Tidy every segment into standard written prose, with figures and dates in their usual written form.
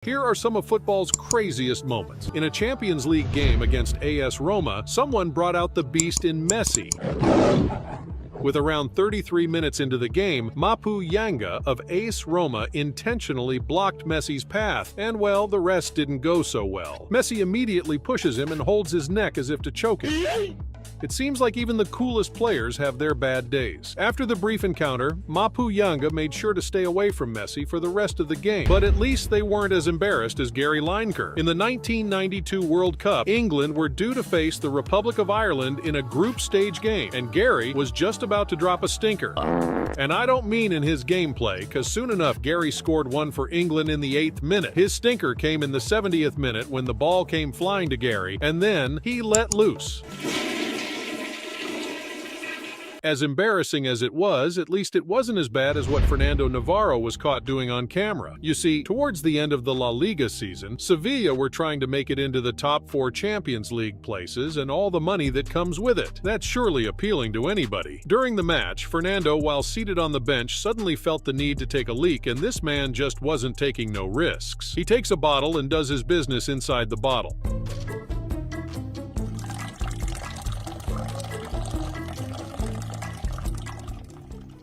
Here are some of football's craziest moments. In a Champions League game against AS Roma, someone brought out the beast in Messi. With around 33 minutes into the game, Mapu Yanga of AS Roma intentionally blocked Messi's path, and well, the rest didn't go so well. Messi immediately pushes him and holds his neck as if to choke him. It seems like even the coolest players have their bad days. After the brief encounter, Mapu Yanga made sure to stay away from Messi for the rest of the game, but at least they weren't as embarrassed as Gary Lineker. In the 1992 World Cup, England were due to face the Republic of Ireland in a group stage game, and Gary was just about to drop a stinker. And I don't mean in his gameplay, cause soon enough Gary scored one for England in the 8th minute. His stinker came in the 70th minute when the ball came flying to Gary, and then he let loose. As embarrassing as it was, at least it wasn't as bad as what Fernando Navarro was caught doing on camera. You see, towards the end of the La Liga season, Sevilla were trying to make it into the top 4 Champions League places and all the money that comes with it. That's surely appealing to anybody. During the match, Fernando, while seated on the bench, suddenly felt the need to take a leak, and this man just wasn't taking no risks. He takes a bottle and does his business inside the bottle.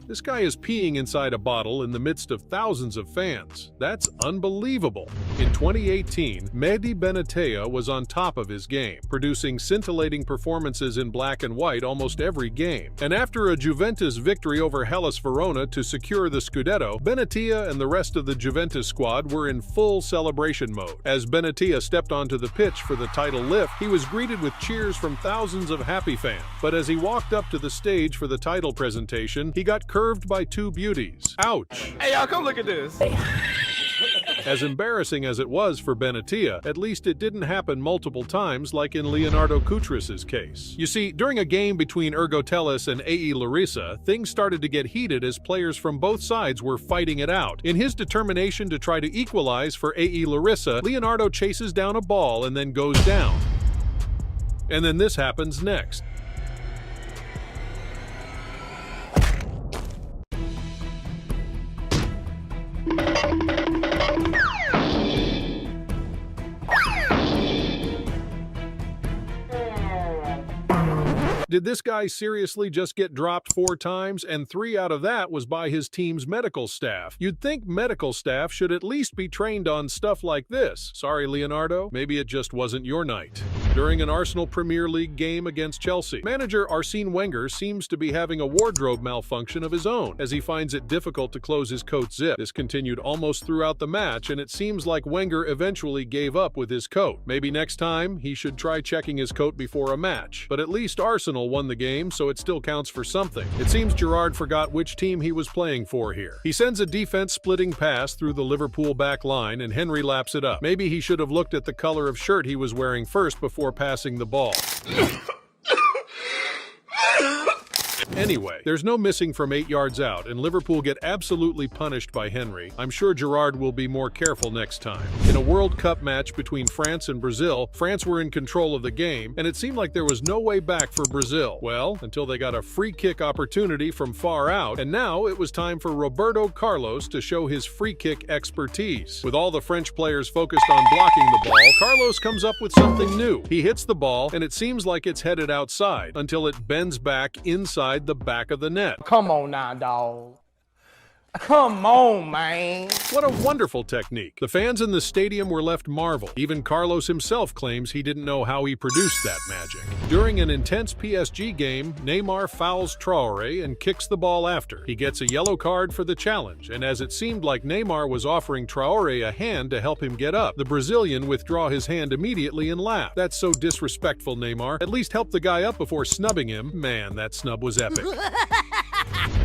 This guy is peeing inside a bottle in the midst of thousands of fans. That's unbelievable. In 2018, Mehdi Benatia was on top of his game, producing scintillating performances in black and white almost every game. And after a Juventus victory over Hellas Verona to secure the Scudetto, Benatia and the rest of the Juventus squad were in full celebration mode. As Benatia stepped onto the pitch for the title lift, he was greeted with cheers from thousands of happy fans. But as he walked up to the stage for the title presentation, he got curved by 2 beauties. Ouch! Hey y'all, come look at this! As embarrassing as it was for Benatia, at least it didn't happen multiple times like in Leonardo Koutras's case. You see, during a game between Ergotelis and AE Larissa, things started to get heated as players from both sides were fighting it out. In his determination to try to equalize for AE Larissa, Leonardo chases down a ball and then goes down. And then this happens next. Did this guy seriously just get dropped 4 times, and 3 out of that was by his team's medical staff? You'd think medical staff should at least be trained on stuff like this. Sorry, Leonardo, maybe it just wasn't your night. During an Arsenal Premier League game against Chelsea, manager Arsene Wenger seems to be having a wardrobe malfunction of his own, as he finds it difficult to close his coat zip. This continued almost throughout the match, and it seems like Wenger eventually gave up with his coat. Maybe next time, he should try checking his coat before a match. But at least Arsenal won the game, so it still counts for something. It seems Gerrard forgot which team he was playing for here. He sends a defense-splitting pass through the Liverpool back line, and Henry laps it up. Maybe he should have looked at the color of shirt he was wearing first before passing the ball. Anyway, there's no missing from 8 yards out, and Liverpool get absolutely punished by Henry. I'm sure Gerrard will be more careful next time. In a World Cup match between France and Brazil, France were in control of the game, and it seemed like there was no way back for Brazil. Well, until they got a free kick opportunity from far out, and now it was time for Roberto Carlos to show his free kick expertise. With all the French players focused on blocking the ball, Carlos comes up with something new. He hits the ball, and it seems like it's headed outside, until it bends back inside the back of the net. Come on now, dawg. Come on, man. What a wonderful technique. The fans in the stadium were left marveled. Even Carlos himself claims he didn't know how he produced that magic. During an intense PSG game, Neymar fouls Traoré and kicks the ball after. He gets a yellow card for the challenge, and as it seemed like Neymar was offering Traoré a hand to help him get up, the Brazilian withdrew his hand immediately and laughed. That's so disrespectful, Neymar. At least help the guy up before snubbing him. Man, that snub was epic.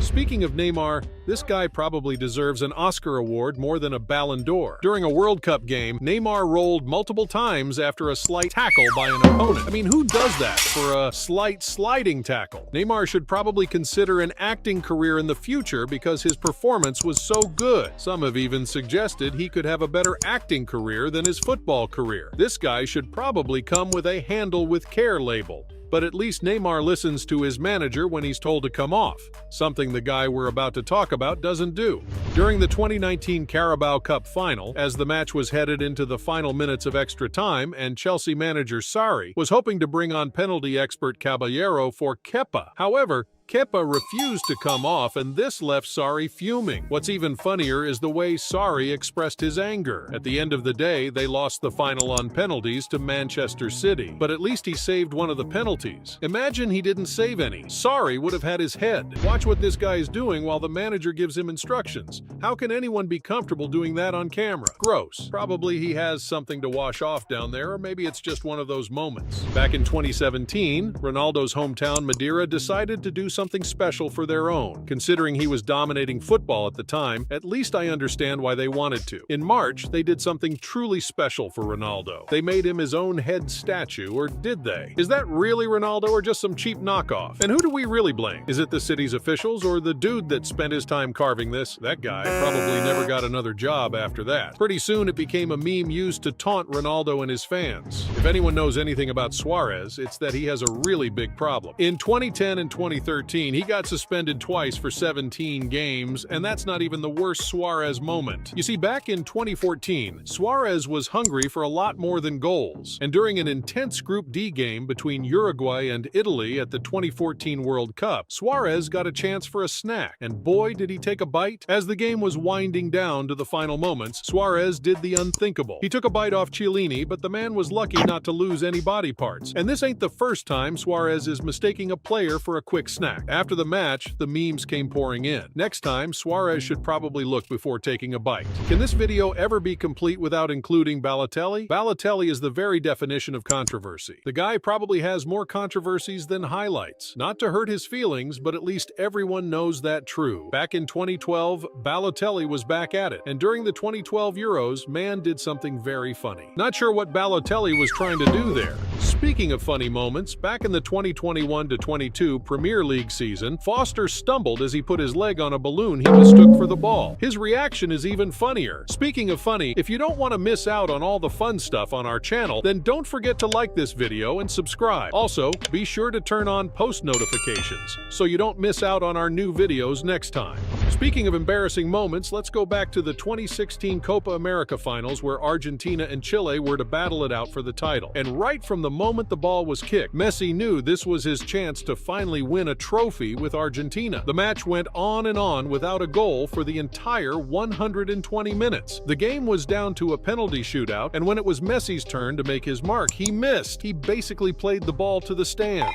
Speaking of Neymar, this guy probably deserves an Oscar award more than a Ballon d'Or. During a World Cup game, Neymar rolled multiple times after a slight tackle by an opponent. I mean, who does that for a slight sliding tackle? Neymar should probably consider an acting career in the future because his performance was so good. Some have even suggested he could have a better acting career than his football career. This guy should probably come with a handle with care label. But at least Neymar listens to his manager when he's told to come off, something the guy we're about to talk about doesn't do. During the 2019 Carabao Cup final, as the match was headed into the final minutes of extra time and Chelsea manager Sarri was hoping to bring on penalty expert Caballero for Kepa. However, Kepa refused to come off, and this left Sarri fuming. What's even funnier is the way Sarri expressed his anger. At the end of the day, they lost the final on penalties to Manchester City, but at least he saved one of the penalties. Imagine he didn't save any. Sarri would have had his head. Watch what this guy is doing while the manager gives him instructions. How can anyone be comfortable doing that on camera? Gross. Probably he has something to wash off down there, or maybe it's just one of those moments. Back in 2017, Ronaldo's hometown Madeira decided to do something special for their own. Considering he was dominating football at the time, at least I understand why they wanted to. In March, they did something truly special for Ronaldo. They made him his own head statue, or did they? Is that really Ronaldo or just some cheap knockoff? And who do we really blame? Is it the city's officials or the dude that spent his time carving this? That guy probably never got another job after that. Pretty soon it became a meme used to taunt Ronaldo and his fans. If anyone knows anything about Suarez, it's that he has a really big problem. In 2010 and 2013, he got suspended twice for 17 games, and that's not even the worst Suarez moment. You see, back in 2014, Suarez was hungry for a lot more than goals, and during an intense Group D game between Uruguay and Italy at the 2014 World Cup, Suarez got a chance for a snack, and boy did he take a bite. As the game was winding down to the final moments, Suarez did the unthinkable. He took a bite off Chiellini, but the man was lucky not to lose any body parts. And this ain't the first time Suarez is mistaking a player for a quick snack. After the match, the memes came pouring in. Next time, Suarez should probably look before taking a bite. Can this video ever be complete without including Balotelli? Balotelli is the very definition of controversy. The guy probably has more controversies than highlights. Not to hurt his feelings, but at least everyone knows that true. Back in 2012, Balotelli was back at it, and during the 2012 Euros, man did something very funny. Not sure what Balotelli was trying to do there. Speaking of funny moments, back in the 2021-22 Premier League season, Foster stumbled as he put his leg on a balloon he mistook for the ball. His reaction is even funnier. Speaking of funny, if you don't want to miss out on all the fun stuff on our channel, then don't forget to like this video and subscribe. Also, be sure to turn on post notifications so you don't miss out on our new videos next time. Speaking of embarrassing moments, let's go back to the 2016 Copa America finals where Argentina and Chile were to battle it out for the title. And right from the moment the ball was kicked, Messi knew this was his chance to finally win a trophy with Argentina. The match went on and on without a goal for the entire 120 minutes. The game was down to a penalty shootout, and when it was Messi's turn to make his mark, he missed. He basically played the ball to the stands.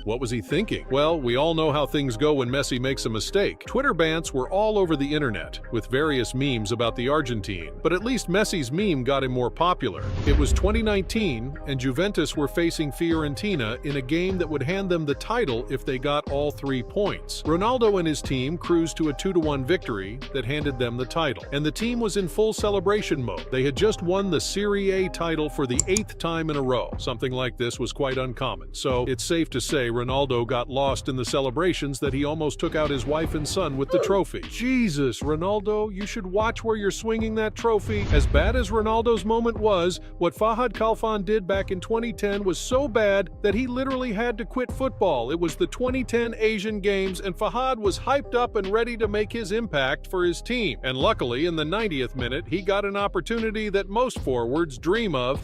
What was he thinking? Well, we all know how things go when Messi makes a mistake. Twitter bants were all over the internet, with various memes about the Argentine, but at least Messi's meme got him more popular. It was 2019, and Juventus were facing Fiorentina in a game that would hand them the title if they got all 3 points. Ronaldo and his team cruised to a 2-1 victory that handed them the title, and the team was in full celebration mode. They had just won the Serie A title for the 8th time in a row. Something like this was quite uncommon, so it's safe to say Ronaldo got lost in the celebrations that he almost took out his wife and son with the trophy. Jesus, Ronaldo, you should watch where you're swinging that trophy. As bad as Ronaldo's moment was, what Fahad Khalfan did back in 2010 was so bad that he literally had to quit football. It was the 2010 Asian Games, and Fahad was hyped up and ready to make his impact for his team. And luckily, in the 90th minute, he got an opportunity that most forwards dream of,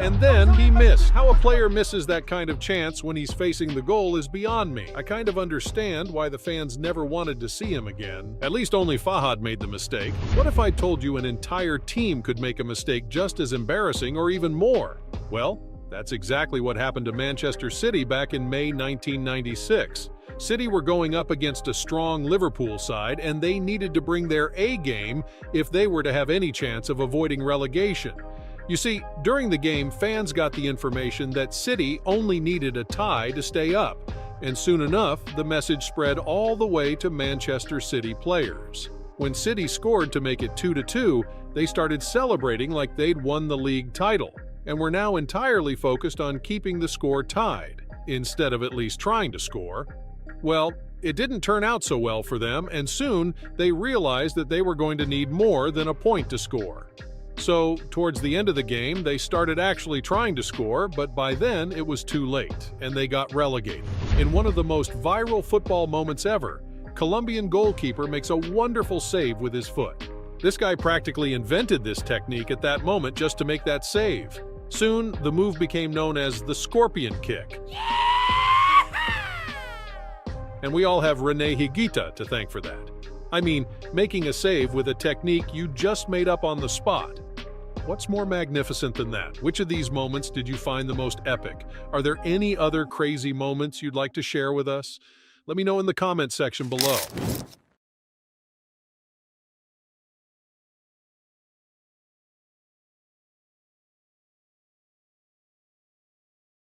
and then he missed. How a player misses that kind of chance when he's facing the goal is beyond me. I kind of understand why the fans never wanted to see him again. At least only Fahad made the mistake. What if I told you an entire team could make a mistake just as embarrassing or even more? Well, that's exactly what happened to Manchester City back in May 1996. City were going up against a strong Liverpool side, and they needed to bring their A game if they were to have any chance of avoiding relegation. You see, during the game, fans got the information that City only needed a tie to stay up, and soon enough, the message spread all the way to Manchester City players. When City scored to make it 2-2, they started celebrating like they'd won the league title, and were now entirely focused on keeping the score tied, instead of at least trying to score. Well, it didn't turn out so well for them, and soon they realized that they were going to need more than a point to score. So, towards the end of the game, they started actually trying to score, but by then it was too late, and they got relegated. In one of the most viral football moments ever, Colombian goalkeeper makes a wonderful save with his foot. This guy practically invented this technique at that moment just to make that save. Soon, the move became known as the scorpion kick. And we all have Rene Higuita to thank for that. I mean, making a save with a technique you just made up on the spot. What's more magnificent than that? Which of these moments did you find the most epic? Are there any other crazy moments you'd like to share with us? Let me know in the comment section below.